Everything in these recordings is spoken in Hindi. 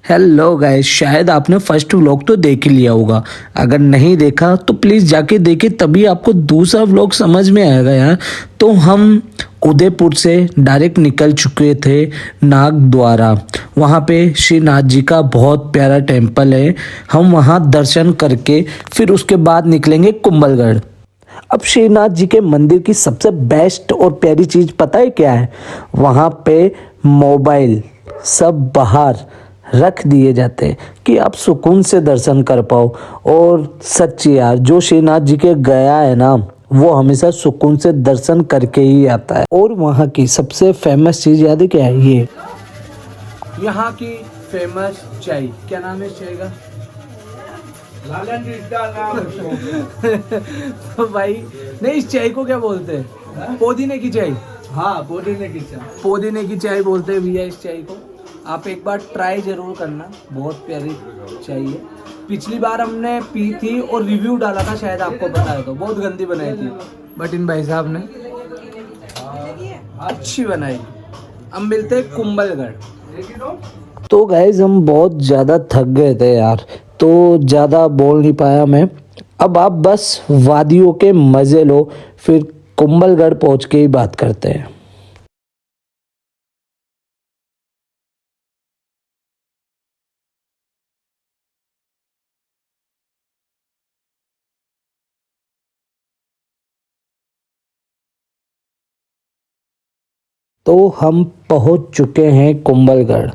हेलो गाइस, शायद आपने फर्स्ट व्लॉग तो देख ही लिया होगा। अगर नहीं देखा तो प्लीज़ जाके देखे, तभी आपको दूसरा व्लॉग समझ में आएगा यार। तो हम उदयपुर से डायरेक्ट निकल चुके थे नाग द्वारा। वहाँ पे श्रीनाथ जी का बहुत प्यारा टेम्पल है। हम वहाँ दर्शन करके फिर उसके बाद निकलेंगे कुंभलगढ़। अब श्रीनाथ जी के मंदिर की सबसे बेस्ट और प्यारी चीज़ पता है क्या है? वहाँ पे मोबाइल सब बाहर रख दिए जाते हैं कि आप सुकून से दर्शन कर पाओ। और सच यार, जो श्रीनाथ जी के गया है ना, वो हमेशा सुकून से दर्शन करके ही आता है। और वहाँ की सबसे फेमस चीज़ याद है क्या है? ये यहाँ की फेमस चाय, क्या नाम है चाय का? तो भाई, नहीं, इस चाय को क्या बोलते हैं? पुदीने की चाय। हाँ, पुदीने की चाय, पुदीने की चाय बोलते हैं भैया इस चाय को। आप एक बार ट्राई जरूर करना, बहुत प्यारी चाय है। पिछली बार हमने पी थी और रिव्यू डाला था, शायद आपको पता है, तो बहुत गंदी बनाई थी, बट इन भाई साहब ने अच्छी बनाई। अब मिलते हैं कुंभलगढ़। तो गाइज हम बहुत ज़्यादा थक गए थे यार, तो ज़्यादा बोल नहीं पाया मैं। अब आप बस वादियों के मज़े लो, फिर कुंभलगढ़ पहुंच के ही बात करते हैं। तो हम पहुंच चुके हैं कुंभलगढ़।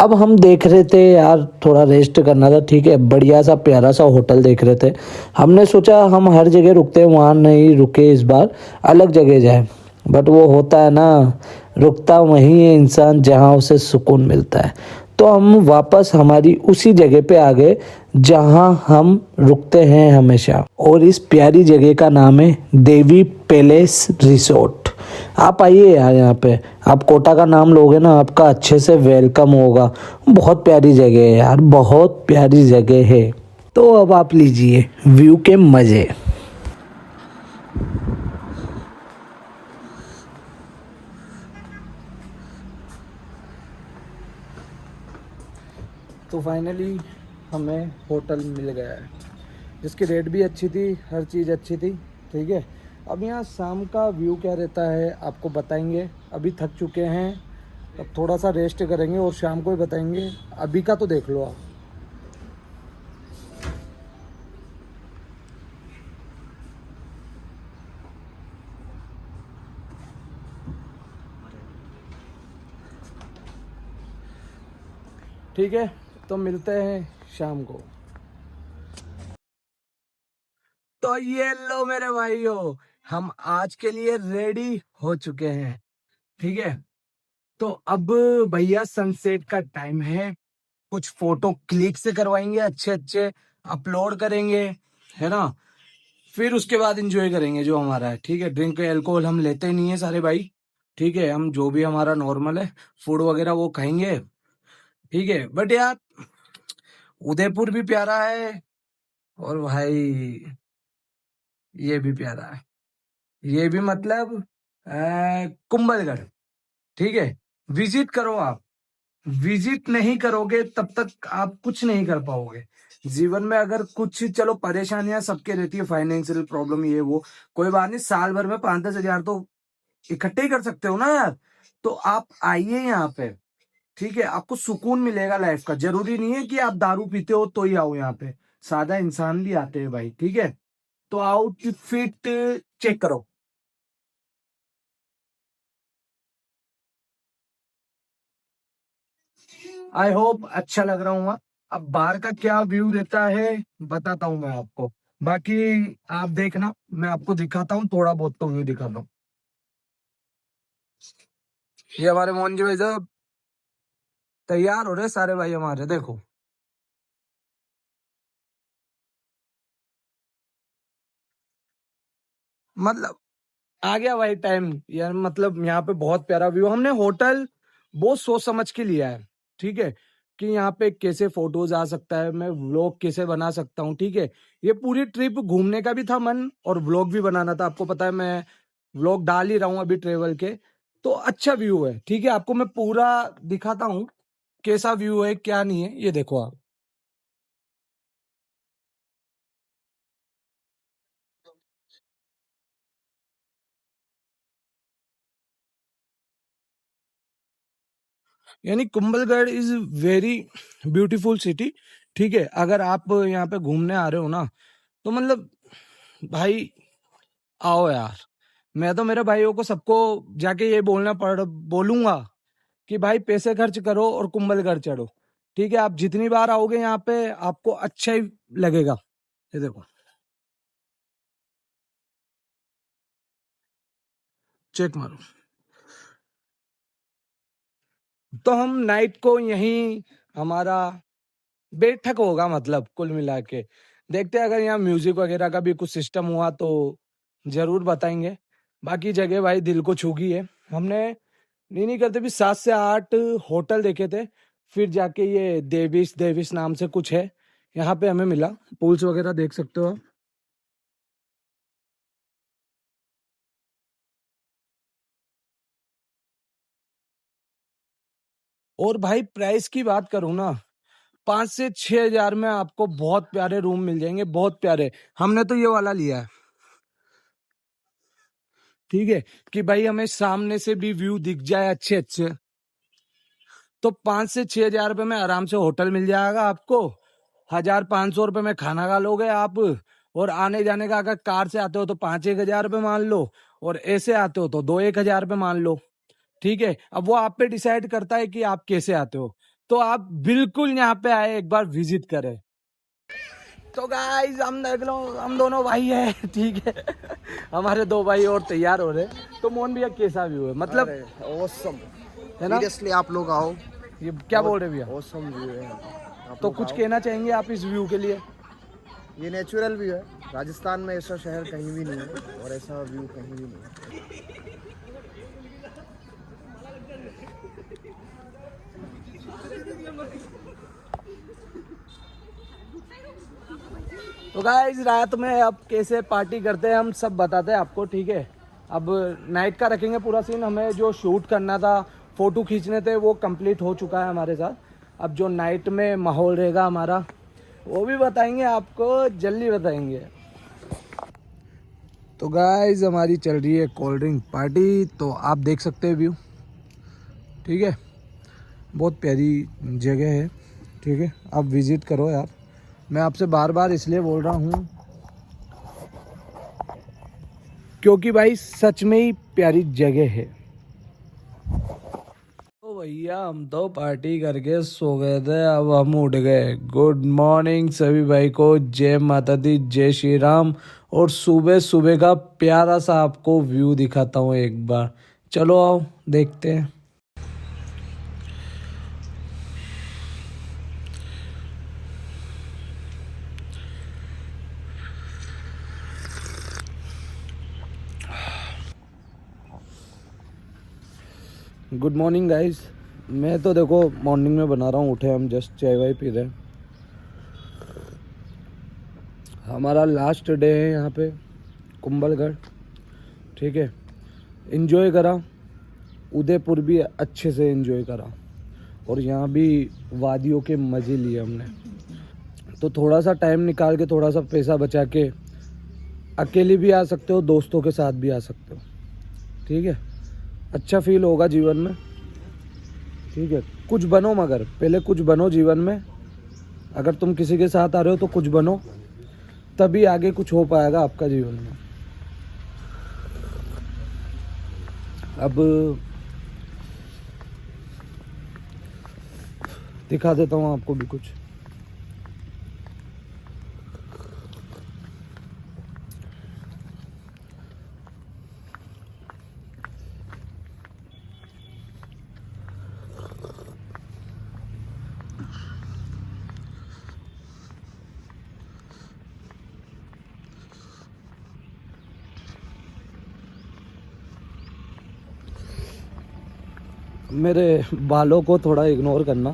अब हम देख रहे थे यार, थोड़ा रेस्ट करना था, ठीक है। बढ़िया सा प्यारा सा होटल देख रहे थे। हमने सोचा हम हर जगह रुकते हैं, वहाँ नहीं रुके, इस बार अलग जगह जाए। बट वो होता है ना, रुकता वहीं है इंसान जहाँ उसे सुकून मिलता है। तो हम वापस हमारी उसी जगह पे आ गए जहाँ हम रुकते हैं हमेशा। और इस प्यारी जगह का नाम है देवी पैलेस रिसोर्ट। आप आइए यार, यहाँ पे आप कोटा का नाम लोगे ना, आपका अच्छे से वेलकम होगा। बहुत प्यारी जगह है यार, बहुत प्यारी जगह है। तो अब आप लीजिए व्यू के मज़े। तो फाइनली हमें होटल मिल गया है, जिसकी रेट भी अच्छी थी, हर चीज़ अच्छी थी, ठीक है। अब यहाँ शाम का व्यू क्या रहता है आपको बताएंगे। अभी थक चुके हैं, अब थोड़ा सा रेस्ट करेंगे और शाम को ही बताएंगे। अभी का तो देख लो आप। ठीक है, तो मिलते हैं शाम को। तो ये लो मेरे भाइयों, हम आज के लिए रेडी हो चुके हैं, ठीक है। तो अब भैया सनसेट का टाइम है, कुछ फोटो क्लिक से करवाएंगे अच्छे अच्छे, अपलोड करेंगे, है ना। फिर उसके बाद एंजॉय करेंगे जो हमारा है, ठीक है। ड्रिंक अल्कोहल हम लेते नहीं है सारे भाई, ठीक है। हम जो भी हमारा नॉर्मल है फूड वगैरह वो खाएंगे, ठीक है। बट यार, उदयपुर भी प्यारा है, और भाई ये भी प्यारा है, ये भी मतलब कुंभलगढ़, ठीक है। विजिट करो आप, विजिट नहीं करोगे तब तक आप कुछ नहीं कर पाओगे जीवन में। अगर कुछ, चलो परेशानियां सबके रहती है, फाइनेंशियल प्रॉब्लम ये वो, कोई बात नहीं, साल भर में 5-10 हजार तो इकट्ठे ही कर सकते हो ना यार। तो आप आइए यहाँ पे, ठीक है। आपको सुकून मिलेगा लाइफ का। जरूरी नहीं है कि आप दारू पीते हो तो ही आओ यहाँ पे, सादा इंसान भी आते हैं भाई, ठीक है। तो आउटफिट चेक करो। आई होप अच्छा लग रहा हूँ। अब बाहर का क्या व्यू रहता है बताता हूँ मैं आपको, बाकी आप देखना, मैं आपको दिखाता हूँ, थोड़ा बहुत तो व्यू दिखाता हूँ। ये हमारे मोहन जी भाई साहब तैयार हो रहे सारे भाई हमारे, देखो। मतलब आ गया भाई टाइम यार, मतलब यहाँ पे बहुत प्यारा व्यू। हमने होटल बहुत सोच समझ के लिया है, ठीक है, कि यहाँ पे कैसे फोटोज आ सकता है, मैं व्लॉग कैसे बना सकता हूँ, ठीक है। ये पूरी ट्रिप घूमने का भी था मन, और व्लॉग भी बनाना था। आपको पता है मैं व्लॉग डाल ही रहा हूँ अभी ट्रेवल के। तो अच्छा व्यू है, ठीक है, आपको मैं पूरा दिखाता हूँ। कैसा व्यू है क्या नहीं है ये देखो आप। यानी Kumbhalgarh is very beautiful city. ठीक है, अगर आप यहाँ पे घूमने आ रहे हो ना तो मतलब भाई आओ यार। मैं तो मेरे भाइयों को सबको जाके ये बोलूंगा कि भाई पैसे खर्च करो और कुंभलगढ़ चढ़ो। ठीक है, आप जितनी बार आओगे यहाँ पे आपको अच्छा ही लगेगा। ये देखो, चेक मारो। तो हम नाइट को यहीं हमारा बैठक होगा, मतलब कुल मिला के देखते हैं, अगर यहाँ म्यूजिक वगैरह का भी कुछ सिस्टम हुआ तो जरूर बताएंगे। बाकी जगह भाई दिल को छू गई है। हमने नहीं करते भी 7 से 8 होटल देखे थे, फिर जाके ये देविस देविस नाम से कुछ है यहाँ पे हमें मिला। पूल्स वगैरह देख सकते हो आप। और भाई प्राइस की बात करूँ ना, 5 से 6 हजार में आपको बहुत प्यारे रूम मिल जाएंगे, बहुत प्यारे। हमने तो ये वाला लिया है। ठीक है, कि भाई हमें सामने से भी व्यू दिख जाए अच्छे अच्छे। तो 5 से 6 हजार रुपये में आराम से होटल मिल जाएगा आपको। 1,500 रुपये में खाना खा लोगे आप। और आने जाने का अगर कार से आते हो तो 5-1 हजार रुपये मान लो, और ऐसे आते हो तो 2-1 हजार रुपये मान लो। ठीक है, अब वो आप पे डिसाइड करता है कि आप कैसे आते हो। तो आप बिल्कुल यहाँ पे आए, एक बार विजिट करें। तो गाइस हम देख लो, हम दोनों भाई है। ठीक है, हमारे 2 भाई और तैयार हो रहे। तो मोहन भैया कैसा व्यू है, मतलब ऑसम है ना? सीरियसली आप लोग आओ, ये क्या बोल रहे भैया? ऑसम व्यू है। आप तो लोग कुछ आओ। कहना चाहेंगे आप इस व्यू के लिए? ये नेचुरल व्यू है। राजस्थान में ऐसा शहर कहीं भी नहीं है और ऐसा व्यू कहीं भी नहीं है। तो गाइस रात में अब कैसे पार्टी करते हैं हम सब बताते हैं आपको। ठीक है, अब नाइट का रखेंगे पूरा सीन। हमें जो शूट करना था, फोटो खींचने थे, वो कंप्लीट हो चुका है हमारे साथ। अब जो नाइट में माहौल रहेगा हमारा वो भी बताएंगे आपको, जल्दी बताएंगे। तो गाइस हमारी चल रही है कोल्ड ड्रिंक पार्टी, तो आप देख सकते हैं व्यू। ठीक है, बहुत प्यारी जगह है। ठीक है, आप विजिट करो यार। मैं आपसे बार बार इसलिए बोल रहा हूँ क्योंकि भाई सच में ही प्यारी जगह है। तो भैया हम तो पार्टी करके सो गए थे, अब हम उठ गए। गुड मॉर्निंग सभी भाई को, जय माता दी, जय श्री राम। और सुबह सुबह का प्यारा सा आपको व्यू दिखाता हूँ एक बार। चलो आओ देखते हैं। Good morning guys. मैं तो देखो मॉर्निंग में बना रहा हूँ, उठे हम जस्ट चाय वाय पी रहे हैं। हमारा लास्ट डे है यहाँ पे कुंभलगढ़। ठीक है, इन्जॉय करा, उदयपुर भी अच्छे से इन्जॉय करा, और यहाँ भी वादियों के मज़े लिए हमने। तो थोड़ा सा टाइम निकाल के, थोड़ा सा पैसा बचा के अकेले भी आ सकते हो, दोस्तों के साथ भी आ सकते हो। ठीक है, अच्छा फील होगा जीवन में। ठीक है, कुछ बनो, मगर पहले कुछ बनो जीवन में। अगर तुम किसी के साथ आ रहे हो तो कुछ बनो, तभी आगे कुछ हो पाएगा आपका जीवन में। अब दिखा देता हूँ आपको भी कुछ। मेरे बालों को थोड़ा इग्नोर करना,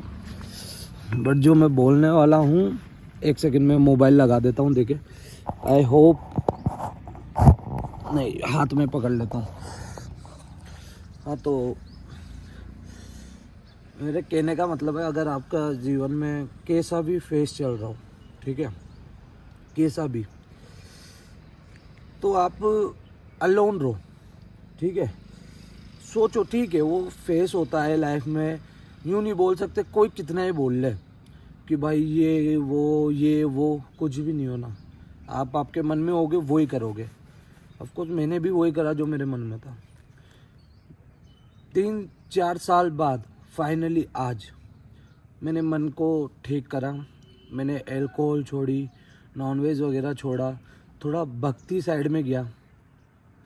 बट जो मैं बोलने वाला हूँ, एक सेकंड में मोबाइल लगा देता हूँ, देखे। आई होप, नहीं हाथ में पकड़ लेता हूँ। हाँ, तो मेरे कहने का मतलब है, अगर आपका जीवन में कैसा भी फेस चल रहा हो, ठीक है, कैसा भी, तो आप अलोन रहो, ठीक है। सोचो, ठीक है, वो फेस होता है लाइफ में, यूँ नहीं बोल सकते, कोई कितना ही बोल ले कि भाई ये वो कुछ भी नहीं होना। आप आपके मन में होगे वो ही करोगे। ऑफ कोर्स मैंने भी वही करा जो मेरे मन में था। 3-4 साल बाद फाइनली आज मैंने मन को ठीक करा। मैंने अल्कोहल छोड़ी, नॉनवेज वगैरह छोड़ा, थोड़ा भक्ति साइड में गया,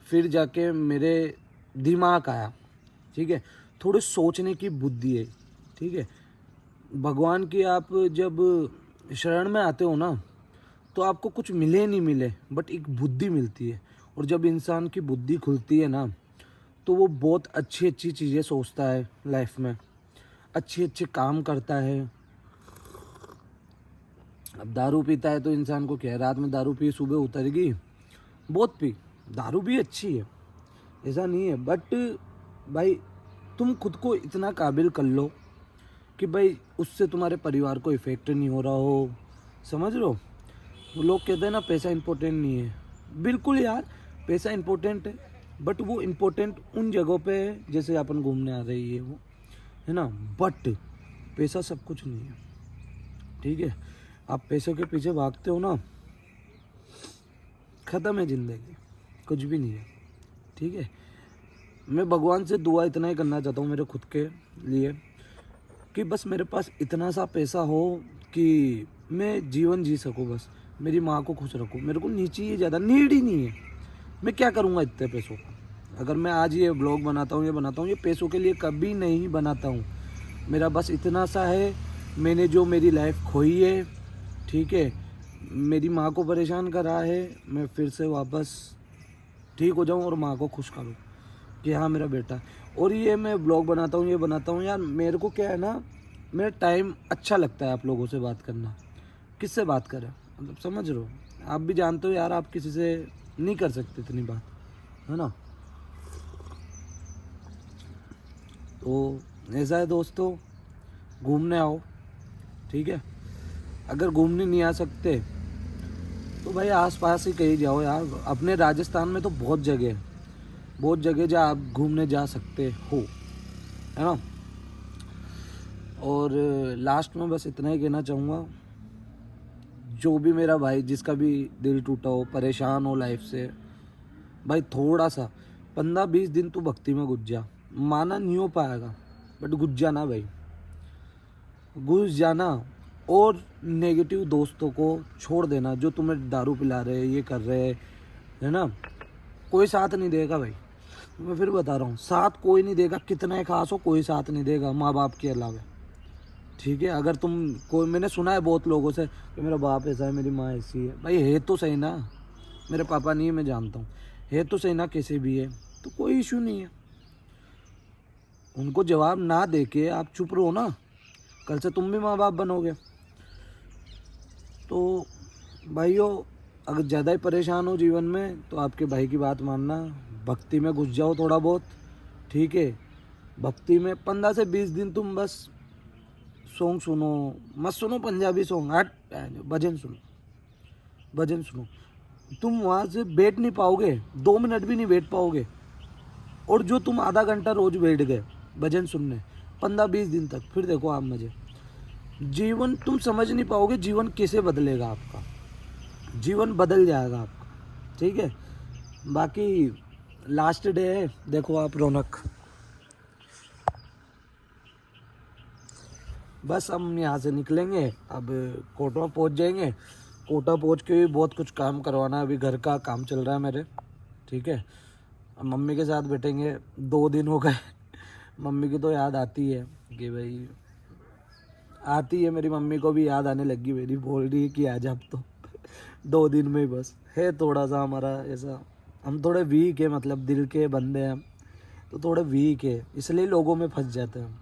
फिर जाके मेरे दिमाग आया, ठीक है, थोड़ी सोचने की बुद्धि है, ठीक है। भगवान की आप जब शरण में आते हो ना, तो आपको कुछ मिले नहीं मिले, बट एक बुद्धि मिलती है। और जब इंसान की बुद्धि खुलती है ना, तो वो बहुत अच्छी अच्छी चीज़ें सोचता है लाइफ में, अच्छे अच्छे काम करता है। अब दारू पीता है तो इंसान को क्या है, रात में दारू पी, सुबह उतरेगी, बहुत पी, दारू भी अच्छी है, ऐसा नहीं है, बट भाई तुम खुद को इतना काबिल कर लो कि भाई उससे तुम्हारे परिवार को इफ़ेक्ट नहीं हो रहा हो। समझ रहे हो? वो लोग कहते हैं ना पैसा इम्पोर्टेंट नहीं है, बिल्कुल यार, पैसा इम्पोर्टेंट है, बट वो इम्पोर्टेंट उन जगहों पे है जैसे अपन घूमने आ रही है वो, है ना, बट पैसा सब कुछ नहीं है, ठीक है। आप पैसों के पीछे भागते हो ना, ख़त्म है ज़िंदगी, कुछ भी नहीं है, ठीक है। मैं भगवान से दुआ इतना ही करना चाहता हूँ मेरे खुद के लिए कि बस मेरे पास इतना सा पैसा हो कि मैं जीवन जी सकूँ, बस मेरी माँ को खुश रखूँ। मेरे को नहीं चाहिए ज़्यादा, नीड ही नहीं है। मैं क्या करूँगा इतने पैसों का? अगर मैं आज ये ब्लॉग बनाता हूँ, ये पैसों के लिए कभी नहीं बनाता हूँ। मेरा बस इतना सा है, मैंने जो मेरी लाइफ खोई है, ठीक है, मेरी माँ को परेशान करा है, मैं फिर से वापस ठीक हो जाऊँ और माँ को खुश करूँ कि हाँ मेरा बेटा। और ये मैं ब्लॉग बनाता हूँ, ये बनाता हूँ यार, मेरे को क्या है ना, मेरा टाइम अच्छा लगता है आप लोगों से बात करना। किससे बात करें, मतलब समझ रहे हो? आप भी जानते हो यार, आप किसी से नहीं कर सकते इतनी बात, है ना। तो ऐसा है दोस्तों, घूमने आओ, ठीक है। अगर घूमने नहीं आ सकते तो भाई आसपास ही कहीं जाओ यार। अपने राजस्थान में तो बहुत जगह है, बहुत जगह जहाँ आप घूमने जा सकते हो, है ना। और लास्ट में बस इतना ही कहना चाहूँगा, जो भी मेरा भाई जिसका भी दिल टूटा हो, परेशान हो लाइफ से, भाई थोड़ा सा 15-20 दिन तू भक्ति में घुस जा। माना नहीं हो पाएगा, बट घुस जाना भाई, घुस जाना। और नेगेटिव दोस्तों को छोड़ देना जो तुम्हें दारू पिला रहे, ये कर रहे, है ना। कोई साथ नहीं देगा भाई, मैं फिर बता रहा हूँ, साथ कोई नहीं देगा, कितना ही खास हो कोई साथ नहीं देगा माँ बाप के अलावा, ठीक है। अगर तुम कोई, मैंने सुना है बहुत लोगों से कि मेरा बाप ऐसा है, मेरी माँ ऐसी है, भाई है तो सही ना, मेरे पापा नहीं है, मैं जानता हूँ, है तो सही ना, कैसे भी है तो कोई इशू नहीं है। उनको जवाब ना दे के आप चुप रहो ना, कल से तुम भी माँ बाप बनोगे। तो भाइयों, अगर ज़्यादा ही परेशान हो जीवन में तो आपके भाई की बात मानना, भक्ति में घुस जाओ थोड़ा बहुत, ठीक है। भक्ति में 15 से 20 दिन तुम बस सॉन्ग सुनो, मत सुनो पंजाबी सॉन्ग, हट, भजन सुनो, भजन सुनो। तुम वहाँ से बैठ नहीं पाओगे, 2 मिनट भी नहीं बैठ पाओगे। और जो तुम आधा घंटा रोज बैठ गए भजन सुनने 15-20 दिन तक, फिर देखो आप मजे, जीवन तुम समझ नहीं पाओगे, जीवन कैसे बदलेगा आपका, जीवन बदल जाएगा आपका, ठीक है। बाकी लास्ट डे है, देखो आप रौनक। बस हम यहाँ से निकलेंगे, अब कोटा पहुँच जाएंगे। कोटा पहुँच के भी बहुत कुछ काम करवाना है, अभी घर का काम चल रहा है मेरे, ठीक है। अब मम्मी के साथ बैठेंगे, 2 दिन हो गए। मम्मी की तो याद आती है कि भाई, आती है, मेरी मम्मी को भी याद आने लगी मेरी, बोल रही है कि आ जा अब तो। 2 दिन में ही बस है, थोड़ा सा हमारा ऐसा, हम थोड़े वीक है, मतलब दिल के बंदे हैं हम, तो थोड़े वीक है, इसलिए लोगों में फंस जाते हैं हम,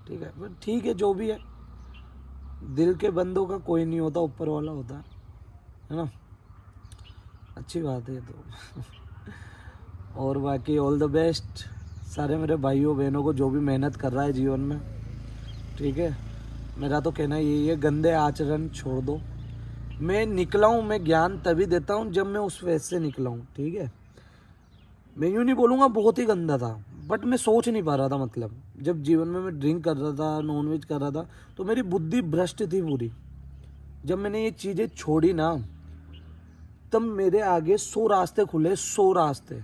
ठीक है। पर ठीक है, जो भी है, दिल के बंदों का कोई नहीं होता, ऊपर वाला होता है ना। अच्छी बात है तो। और बाकी ऑल द बेस्ट सारे मेरे भाइयों बहनों को जो भी मेहनत कर रहा है जीवन में, ठीक है। मेरा तो कहना यही है, गंदे आचरण छोड़ दो। मैं निकला हूँ, मैं ज्ञान तभी देता हूँ जब मैं उस फेज से निकला हूँ, ठीक है। मैं यूँ नहीं बोलूँगा बहुत ही गंदा था, बट मैं सोच नहीं पा रहा था। मतलब जब जीवन में मैं ड्रिंक कर रहा था, नॉनवेज कर रहा था, तो मेरी बुद्धि भ्रष्ट थी पूरी। जब मैंने ये चीज़ें छोड़ी ना, तब मेरे आगे 100 रास्ते खुले, 100 रास्ते।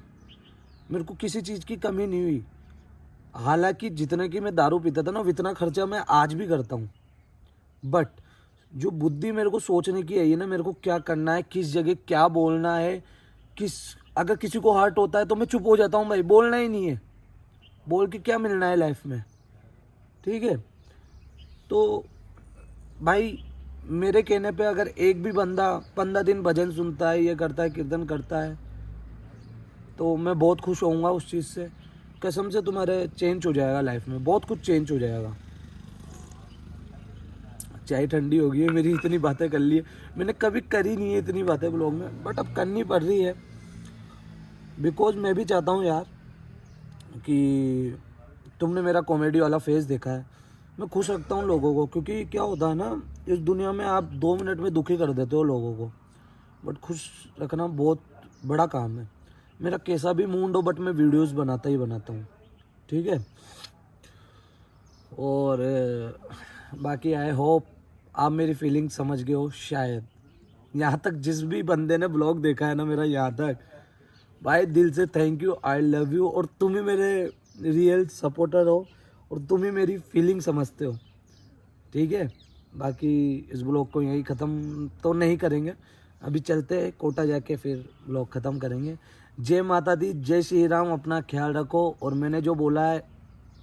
मेरे को किसी चीज़ की कमी नहीं हुई। हालांकि जितना कि मैं दारू पीता था ना, उतना खर्चा मैं आज भी करता हूँ। बट जो बुद्धि मेरे को सोचने की है, ये ना, मेरे को क्या करना है, किस जगह क्या बोलना है, अगर किसी को हर्ट होता है तो मैं चुप हो जाता हूँ भाई, बोलना ही नहीं है। बोल के क्या मिलना है लाइफ में, ठीक है। तो भाई मेरे कहने पे अगर एक भी बंदा 15 दिन भजन सुनता है, ये करता है, कीर्तन करता है, तो मैं बहुत खुश होऊंगा उस चीज़ से। कसम से तुम्हारे चेंज हो जाएगा लाइफ में, बहुत कुछ चेंज हो जाएगा। चाय ठंडी हो गई है मेरी, इतनी बातें कर ली है मैंने, कभी करी नहीं है इतनी बातें ब्लॉग में, बट अब करनी पड़ रही है। बिकॉज मैं भी चाहता हूँ यार कि तुमने मेरा कॉमेडी वाला फेस देखा है, मैं खुश रखता हूँ लोगों को। क्योंकि क्या होता है ना, इस दुनिया में आप 2 मिनट में दुखी कर देते हो लोगों को, बट खुश रखना बहुत बड़ा काम है। मेरा कैसा भी मूड हो, बट मैं वीडियोस बनाता ही बनाता हूँ, ठीक है। और बाकी आई होप आप मेरी फीलिंग समझ गए हो शायद। यहाँ तक जिस भी बंदे ने ब्लॉग देखा है ना मेरा, यहाँ तक, भाई दिल से thank you, I love you. और तुम ही मेरे रियल सपोर्टर हो, और तुम ही मेरी फीलिंग समझते हो, ठीक है। बाकी इस ब्लॉग को यहीं ख़त्म तो नहीं करेंगे, अभी चलते हैं कोटा जाके, फिर ब्लॉग ख़त्म करेंगे। जय माता दी, जय श्री राम, अपना ख्याल रखो। और मैंने जो बोला है,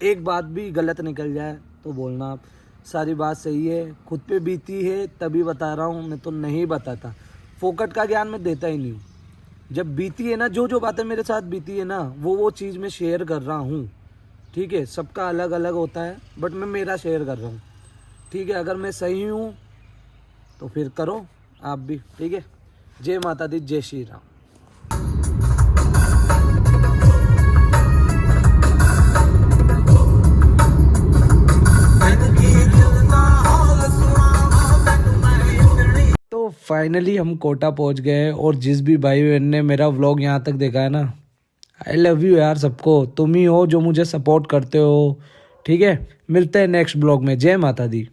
एक बात भी गलत निकल जाए तो बोलना आप, सारी बात सही है, खुद पे बीती है तभी बता रहा हूँ, मैं तो नहीं बताता। फोकट का ज्ञान मैं देता ही नहीं हूँ। जब बीती है ना, जो बातें मेरे साथ बीती है ना, वो चीज़ मैं शेयर कर रहा हूँ, ठीक है। सबका अलग अलग होता है, बट मैं मेरा शेयर कर रहा हूँ, ठीक है। अगर मैं सही हूँ तो फिर करो आप भी, ठीक है। जय माता दी, जय श्री राम। तो फाइनली हम कोटा पहुंच गए, और जिस भी भाई बहन ने मेरा व्लॉग यहाँ तक देखा है ना, आई लव यू यार सबको। तुम ही हो जो मुझे सपोर्ट करते हो, ठीक है। मिलते हैं नेक्स्ट ब्लॉग में। जय माता दी।